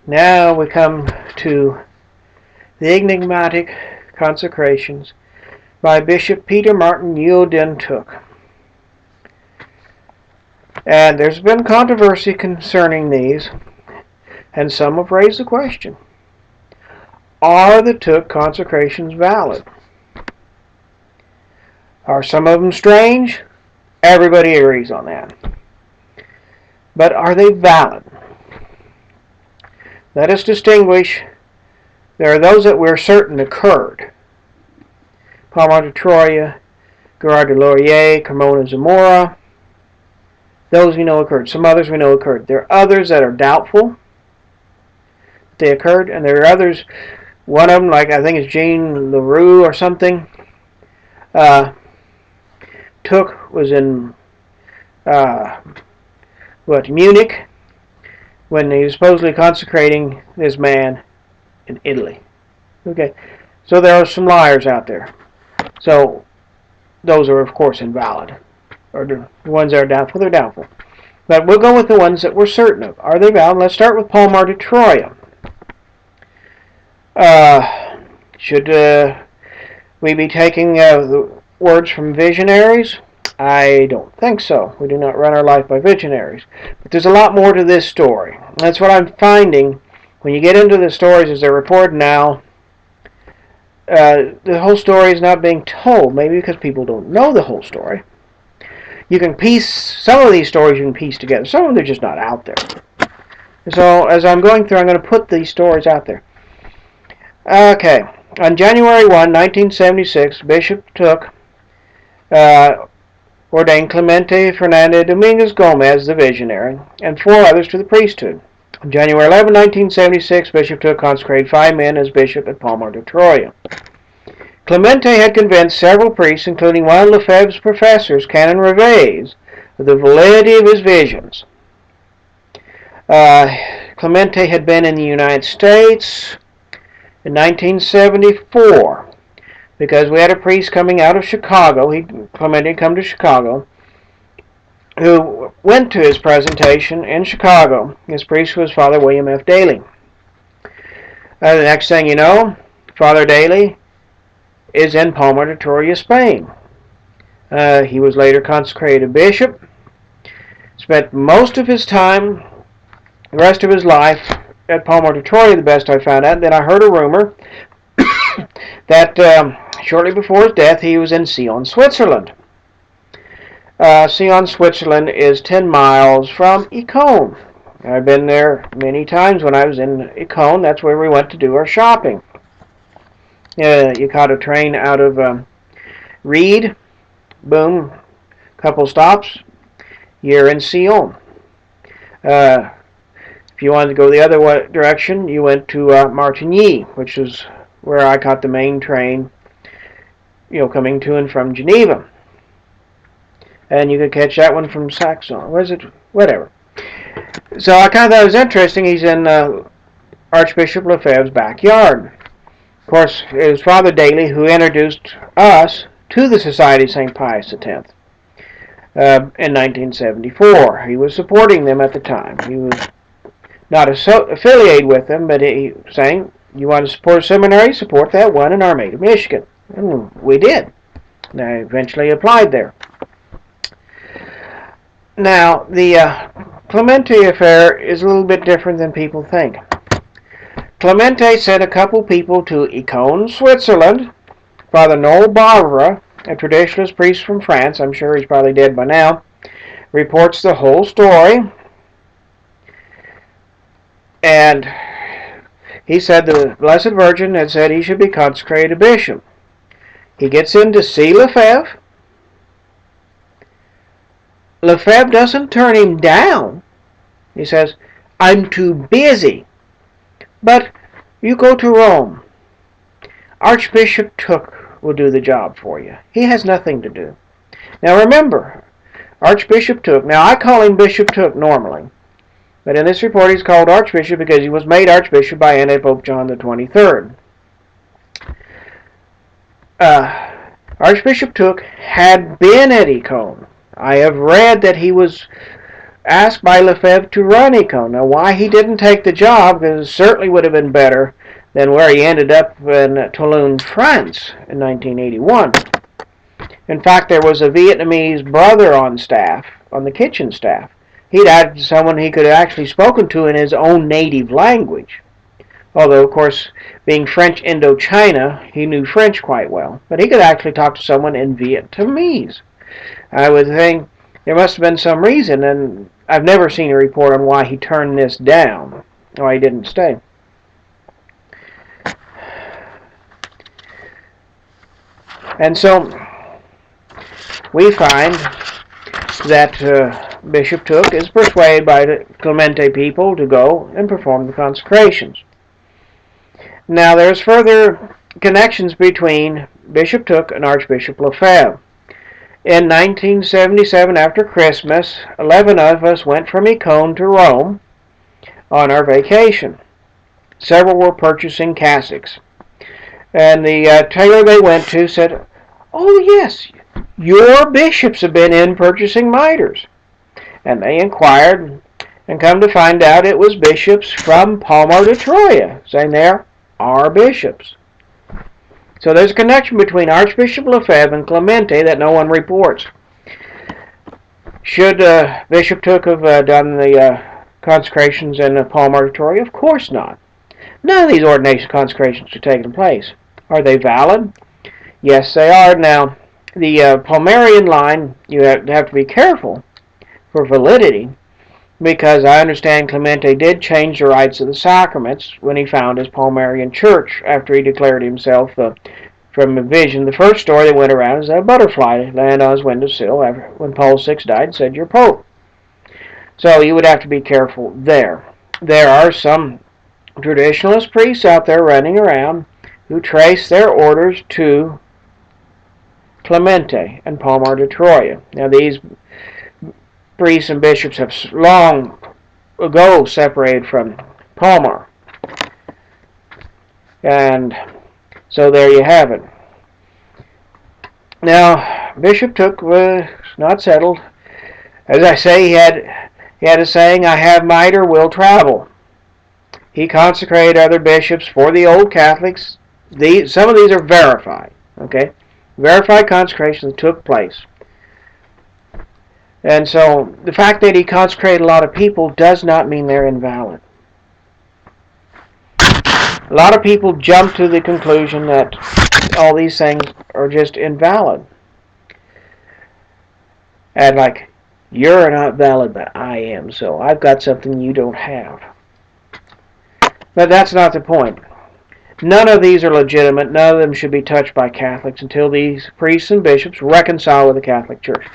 Now we come to the enigmatic Consecrations by Bishop Peter Martin Ngo-Dihn Thuc. And there's been controversy concerning these, and some have raised the question, are the Thuc consecrations valid? Are some of them strange? Everybody agrees on that. But are they valid? Let us distinguish. There are those that we're certain occurred. Palmar de Troya, Gerard de Laurier, Carmona Zamora. Those we know occurred. Some others we know occurred. There are others that are doubtful that they occurred, and there are others, one of them, like I think it's Jean Leroux or something, Thuc was in Munich, when he was supposedly consecrating this man in Italy. Okay, so there are some liars out there. So those are, of course, invalid. Or the ones that are doubtful, they're doubtful. But we'll go with the ones that we're certain of. Are they valid? Let's start with Palmar de Troya. Should we be taking the words from visionaries? I don't think so. We do not run our life by visionaries. But there's a lot more to this story. That's what I'm finding when you get into the stories as they're reported now. The whole story is not being told, maybe because people don't know the whole story. You can piece, some of these stories you can piece together. Some of them are just not out there. So as I'm going through, I'm going to put these stories out there. Okay. On January 1, 1976, Bishop Thuc ordained Clemente Fernandez Dominguez Gomez, the visionary, and 4 others to the priesthood. On January 11, 1976, Bishop Thuc consecrated 5 men as bishop at Palmar de Troya. Clemente had convinced several priests, including one of Lefebvre's professors, Canon Reves, of the validity of his visions. Clemente had been in the United States in 1974 because we had a priest coming out of Chicago. Clemente had come to Chicago, who went to his presentation in Chicago. His priest was Father William F. Daly. The next thing you know, Father Daly is in Palmar de Troya, Spain. He was later consecrated bishop. Spent most of his time, the rest of his life, at Palmar de Troya, the best I found out. Then I heard a rumor that shortly before his death, he was in Sion, Switzerland. Sion, Switzerland is 10 miles from Ngo-Dihn. I've been there many times when I was in Ngo-Dihn. That's where we went to do our shopping. You caught a train out of Reed, boom, couple stops, you're in Sion. If you wanted to go the other direction, you went to Martigny, which is where I caught the main train, coming to and from Geneva. And you could catch that one from Saxon. Was it? Whatever. So I kind of thought it was interesting. He's in Archbishop Lefebvre's backyard. Of course, it was Father Daly who introduced us to the Society of St. Pius X in 1974. He was supporting them at the time. He was not affiliated with them, but he was saying, you want to support a seminary, support that one in Armada, Michigan. And we did. And I eventually applied there. Now, the Clemente affair is a little bit different than people think. Clemente sent a couple people to Ngo-Dihn, Switzerland. Father Noel Barbara, a traditionalist priest from France, I'm sure he's probably dead by now, reports the whole story. And he said the Blessed Virgin had said he should be consecrated a bishop. He gets in to see Lefebvre. Lefebvre doesn't turn him down. He says, I'm too busy. But you go to Rome. Archbishop Thuc will do the job for you. He has nothing to do. Now remember, Archbishop Thuc, now I call him Bishop Thuc normally, but in this report he's called Archbishop because he was made Archbishop by Anti-Pope John the 23rd. Archbishop Thuc had been at Ngo-Dihn. I have read that he was asked by Lefebvre to run Ngo-Dihn. Now, why he didn't take the job, because it certainly would have been better than where he ended up in Toulon, France in 1981. In fact, there was a Vietnamese brother on staff, on the kitchen staff. He'd added someone he could have actually spoken to in his own native language. Although, of course, being French Indochina, he knew French quite well. But he could actually talk to someone in Vietnamese. I would think there must have been some reason, and I've never seen a report on why he turned this down, why he didn't stay. And so we find that Bishop Thuc is persuaded by the Clemente people to go and perform the consecrations. Now, there's further connections between Bishop Thuc and Archbishop Lefebvre. In 1977, after Christmas, 11 of us went from Ngo-Dihn to Rome on our vacation. Several were purchasing cassocks. And the tailor they went to said, "Oh, yes, your bishops have been in purchasing mitres." And they inquired, and come to find out it was bishops from Palmar de Troya, saying they're our bishops. So there's a connection between Archbishop Lefebvre and Clemente that no one reports. Should Bishop Thuc have done the consecrations in Palmar de Troya? Of course not. None of these ordination consecrations are taking place. Are they valid? Yes, they are. Now, the Palmarian line, you have to be careful for validity, because I understand Clemente did change the rites of the sacraments when he found his Palmarian church after he declared himself from a vision. The first story that went around is that a butterfly landed on his windowsill when Paul VI died and said, "You're Pope." So you would have to be careful there. There are some traditionalist priests out there running around who trace their orders to Clemente and Palmar de Troya. Now, these priests and bishops have long ago separated from Palmar. And so there you have it. Now, Bishop Thuc was not settled. As I say, he had a saying, "I have mitre, will travel." He consecrated other bishops for the old Catholics. Some of these are verified, okay? Verified consecrations took place. And so the fact that he consecrated a lot of people does not mean they're invalid. A lot of people jump to the conclusion that all these things are just invalid. And like, you're not valid, but I am, so I've got something you don't have. But that's not the point. None of these are legitimate. None of them should be touched by Catholics until these priests and bishops reconcile with the Catholic Church.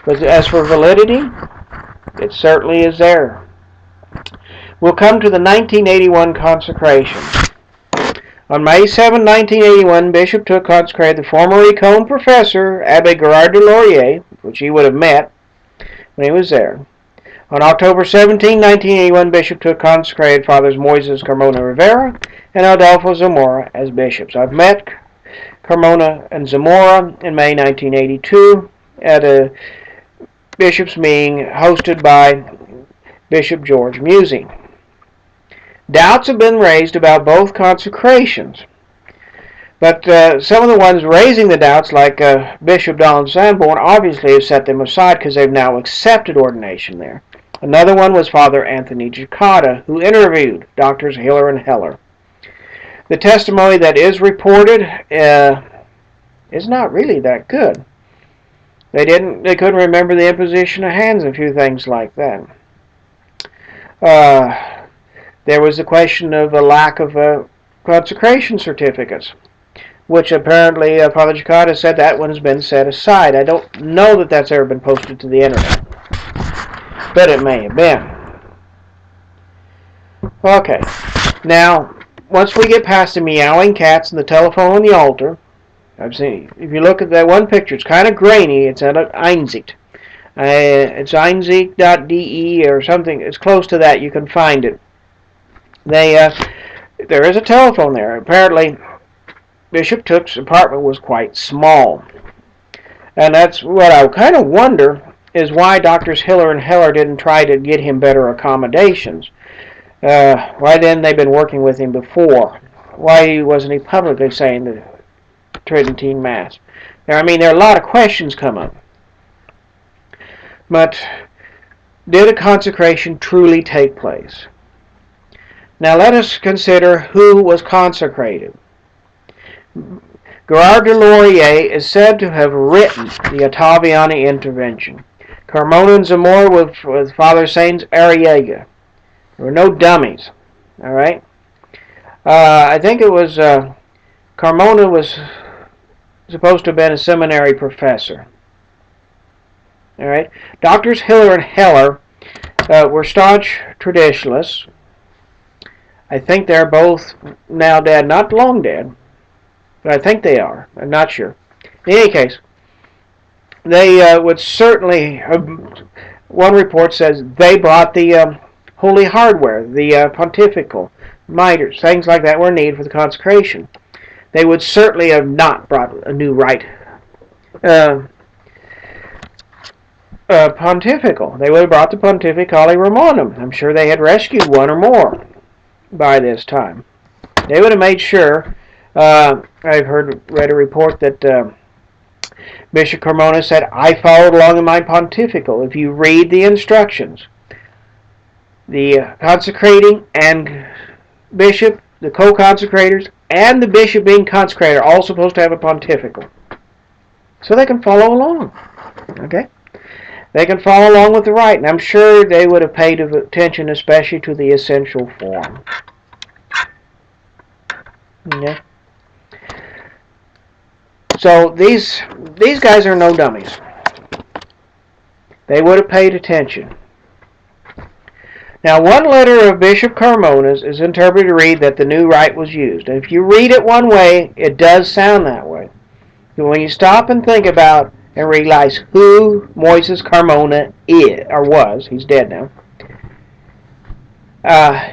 But as for validity, it certainly is there. We'll come to the 1981 consecration. On May 7, 1981, Bishop Thuc consecrated the former Ngo-Dihn professor, Abbé Gerard de Laurier, which he would have met when he was there. On October 17, 1981, Bishop Thuc consecrated Fathers Moises Carmona Rivera and Adolfo Zamora as bishops. I've met Carmona and Zamora in May 1982 at a bishops' meeting hosted by Bishop George Musey. Doubts have been raised about both consecrations, but some of the ones raising the doubts, like Bishop Donald Sanborn, obviously have set them aside because they've now accepted ordination there. Another one was Father Anthony Giacata, who interviewed Doctors Hiller and Heller. The testimony that is reported is not really that good. They couldn't remember the imposition of hands and a few things like that. There was the question of a lack of consecration certificates, which apparently Father Giacata said that one's been set aside. I don't know that that's ever been posted to the internet, but it may have been. Okay, now once we get past the meowing cats and the telephone on the altar, I've seen. If you look at that one picture, it's kind of grainy. It's at Einsicht. It's einsicht.de or something. It's close to that. You can find it. There is a telephone there. Apparently, Bishop Thuc's apartment was quite small, and that's what I kind of wonder is why Doctors Hiller and Heller didn't try to get him better accommodations. Why didn't they been working with him before? Why wasn't he publicly saying the Tridentine Mass? There are a lot of questions come up. But did a consecration truly take place? Now let us consider who was consecrated. Gerard de Laurier is said to have written the Ottaviani Intervention. Carmona and Zamora with Father Saints Arriaga. There were no dummies. All right. I think it was Carmona was supposed to have been a seminary professor. All right. Doctors Hiller and Heller were staunch traditionalists. I think they're both now dead, not long dead, but I think they are. I'm not sure. In any case, they would certainly. One report says they brought the holy hardware, the pontifical mitres, things like that were needed for the consecration. They would certainly have not brought a new rite pontifical. They would have brought the Pontificale Romanum. I'm sure they had rescued one or more by this time. They would have made sure. I've read a report that Bishop Carmona said, I followed along in my pontifical. If you read the instructions, the consecrating and bishop, the co-consecrators, and the bishop being consecrated are all supposed to have a pontifical. So they can follow along. Okay? They can follow along with the rite. And I'm sure they would have paid attention especially to the essential form. Okay? So these guys are no dummies. They would have paid attention. Now, one letter of Bishop Carmona's is interpreted to read that the new rite was used. And if you read it one way, it does sound that way. But when you stop and think about and realize who Moises Carmona is, or was, he's dead now,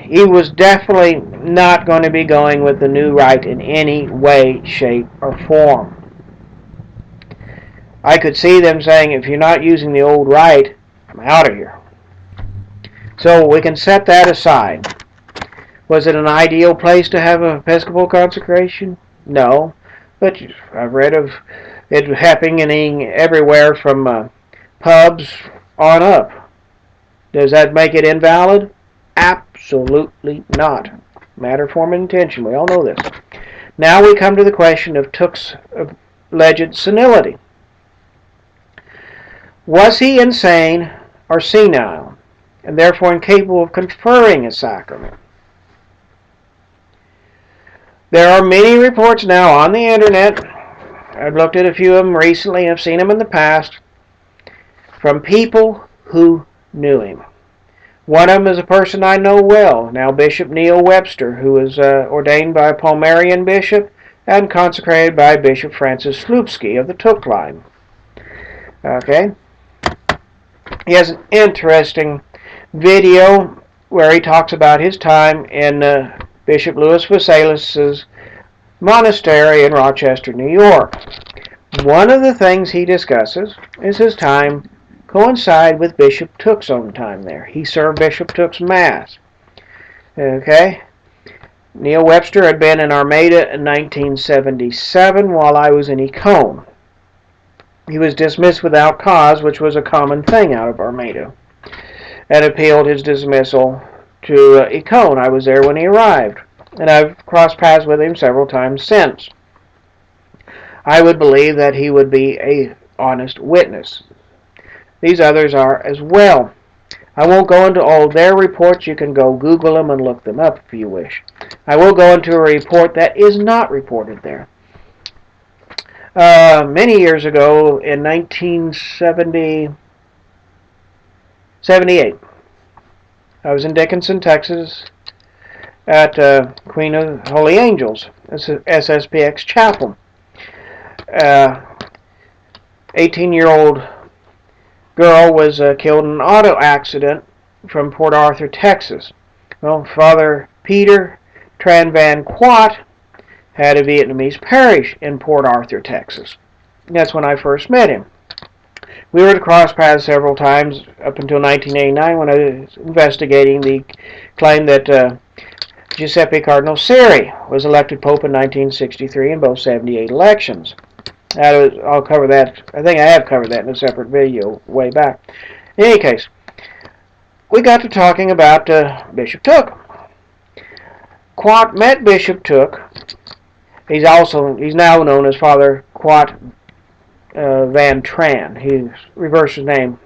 he was definitely not going to be going with the new rite in any way, shape, or form. I could see them saying, if you're not using the old rite, I'm out of here. So we can set that aside. Was it an ideal place to have an Episcopal consecration? No. But I've read of it happening everywhere from pubs on up. Does that make it invalid? Absolutely not. Matter, form, and intention. We all know this. Now we come to the question of Thuc's alleged senility. Was he insane or senile, and therefore incapable of conferring a sacrament? There are many reports now on the internet. I've looked at a few of them recently and I've seen them in the past from people who knew him. One of them is a person I know well, now Bishop Neil Webster, who was ordained by a Palmarian bishop and consecrated by Bishop Francis Slupski of the Thuc line. Okay? He has an interesting video where he talks about his time in Bishop Louis Vesalius' monastery in Rochester, New York. One of the things he discusses is his time coincide with Bishop Thuc's own time there. He served Bishop Thuc's Mass. Okay? Neil Webster had been in Armada in 1977 while I was in Econe. He was dismissed without cause, which was a common thing out of Armada, and appealed his dismissal to Econe. I was there when he arrived, and I've crossed paths with him several times since. I would believe that he would be an honest witness. These others are as well. I won't go into all their reports. You can go Google them and look them up if you wish. I will go into a report that is not reported there. Many years ago, in 1978, I was in Dickinson, Texas, at Queen of Holy Angels, SSPX Chapel. 18-year-old girl was killed in an auto accident from Port Arthur, Texas. Well, Father Peter Tran Van Quat had a Vietnamese parish in Port Arthur, Texas. That's when I first met him. We were to cross paths several times up until 1989 when I was investigating the claim that Giuseppe Cardinal Siri was elected Pope in 1963 in both 78 elections. I'll cover that. I think I have covered that in a separate video way back. In any case, we got to talking about Bishop Thuc. Quat met Bishop Thuc. He's now known as Father Quat Van Tran. He reversed his name.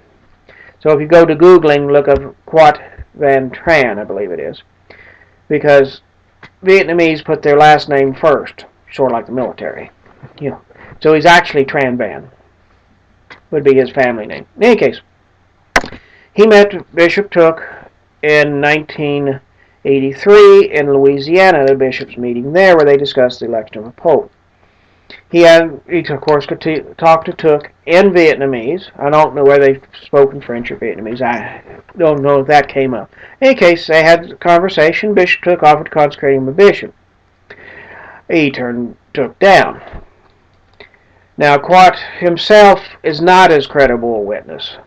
So if you go to Googling, look up Quat Van Tran, I believe it is, because Vietnamese put their last name first, sort of like the military. You know. So he's actually Tran Van, would be his family name. In any case, he met Bishop Thuc in 1983 in Louisiana at a bishop's meeting there where they discussed the election of a pope. He of course, could talk to Thuc in Vietnamese. I don't know whether they spoke in French or Vietnamese. I don't know if that came up. In any case, they had a conversation. Bishop Thuc offered to consecrate him a bishop. He turned Thuc down. Now, Quat himself is not as credible a witness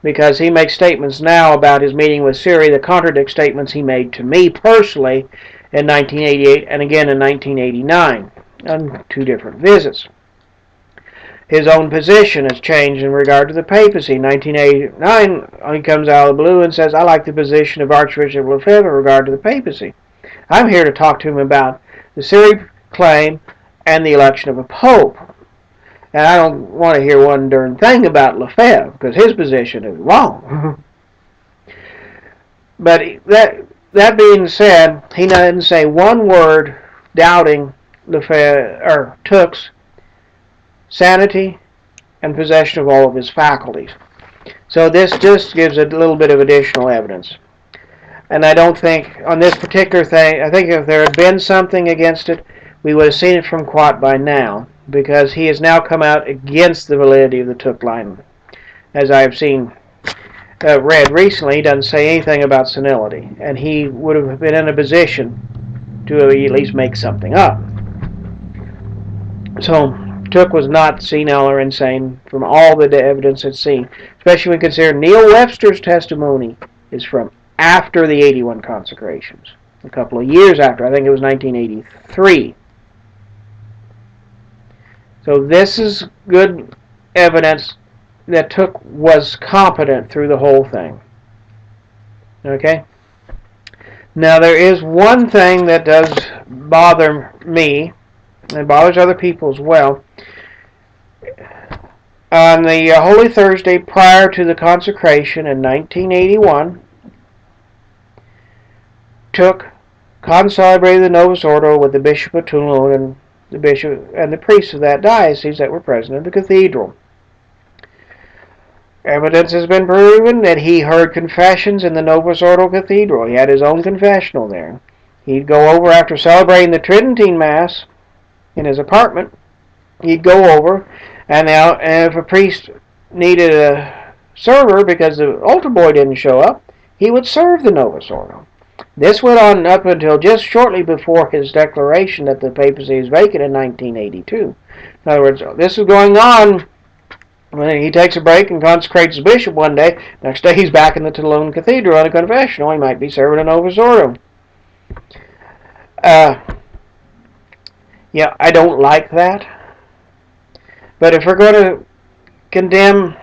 because he makes statements now about his meeting with Siri that contradict statements he made to me personally in 1988 and again in 1989 on two different visits. His own position has changed in regard to the papacy. In 1989, he comes out of the blue and says, I like the position of Archbishop Lefebvre in regard to the papacy. I'm here to talk to him about the Siri claim and the election of a pope. And I don't want to hear one darn thing about Lefebvre, because his position is wrong. But that being said, he didn't say one word doubting Lefebvre or Thuc's sanity and possession of all of his faculties. So this just gives a little bit of additional evidence. And I don't think, on this particular thing, I think if there had been something against it, we would have seen it from Quat by now, because he has now come out against the validity of the Thuc line. As I have seen read recently, he doesn't say anything about senility, and he would have been in a position to at least make something up. So Thuc was not senile or insane from all the evidence it's seen, especially when considering Neil Webster's testimony is from after the 81 consecrations, a couple of years after. I think it was 1983. So this is good evidence that Thuc was competent through the whole thing. Okay? Now there is one thing that does bother me, and bothers other people as well. On the Holy Thursday prior to the consecration in 1981, Thuc concelebrated the Novus Ordo with the Bishop of Toulon and the bishop and the priests of that diocese that were present in the cathedral. Evidence has been proven that he heard confessions in the Novus Ordo Cathedral. He had his own confessional there. He'd go over after celebrating the Tridentine Mass in his apartment. He'd go over, and if a priest needed a server because the altar boy didn't show up, he would serve the Novus Ordo. This went on up until just shortly before his declaration that the papacy is vacant in 1982. In other words, this is going on when he takes a break and consecrates a bishop one day. Next day he's back in the Toulon Cathedral on a confessional. He might be serving a Novus Ordo. Yeah, I don't like that. But if we're going to condemn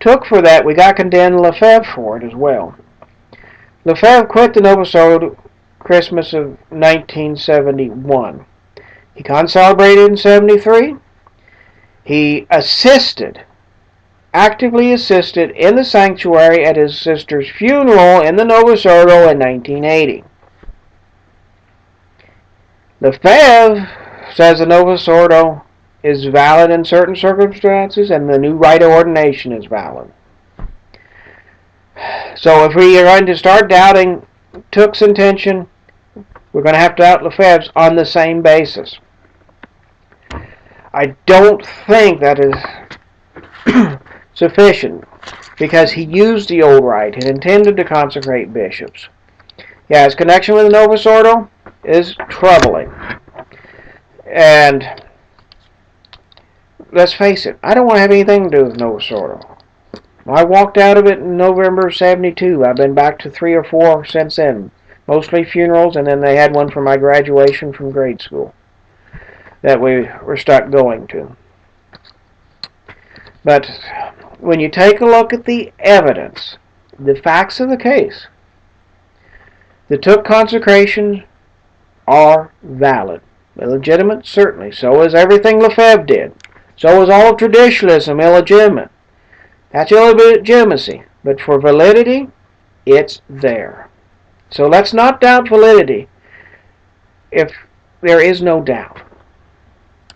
Thuc for that, we got to condemn Lefebvre for it as well. Lefebvre quit the Novus Ordo Christmas of 1971. He concelebrated in 73. He actively assisted in the sanctuary at his sister's funeral in the Novus Ordo in 1980. Lefebvre says the Novus Ordo is valid in certain circumstances and the new rite of ordination is valid. So if we are going to start doubting Thuc's intention, we're going to have to doubt Lefebvre's on the same basis. I don't think that is sufficient because he used the old rite and intended to consecrate bishops. Yeah, his connection with the Novus Ordo is troubling. And let's face it, I don't want to have anything to do with Nova Sordo. I walked out of it in November of '72. I've been back to 3 or 4 since then. Mostly funerals, and then they had one for my graduation from grade school that we were stuck going to. But when you take a look at the evidence, the facts of the case, the Thuc consecrations are valid. Illegitimate, certainly. So is everything Lefebvre did. So is all of traditionalism illegitimate. That's illegitimacy. But for validity, it's there. So let's not doubt validity if there is no doubt.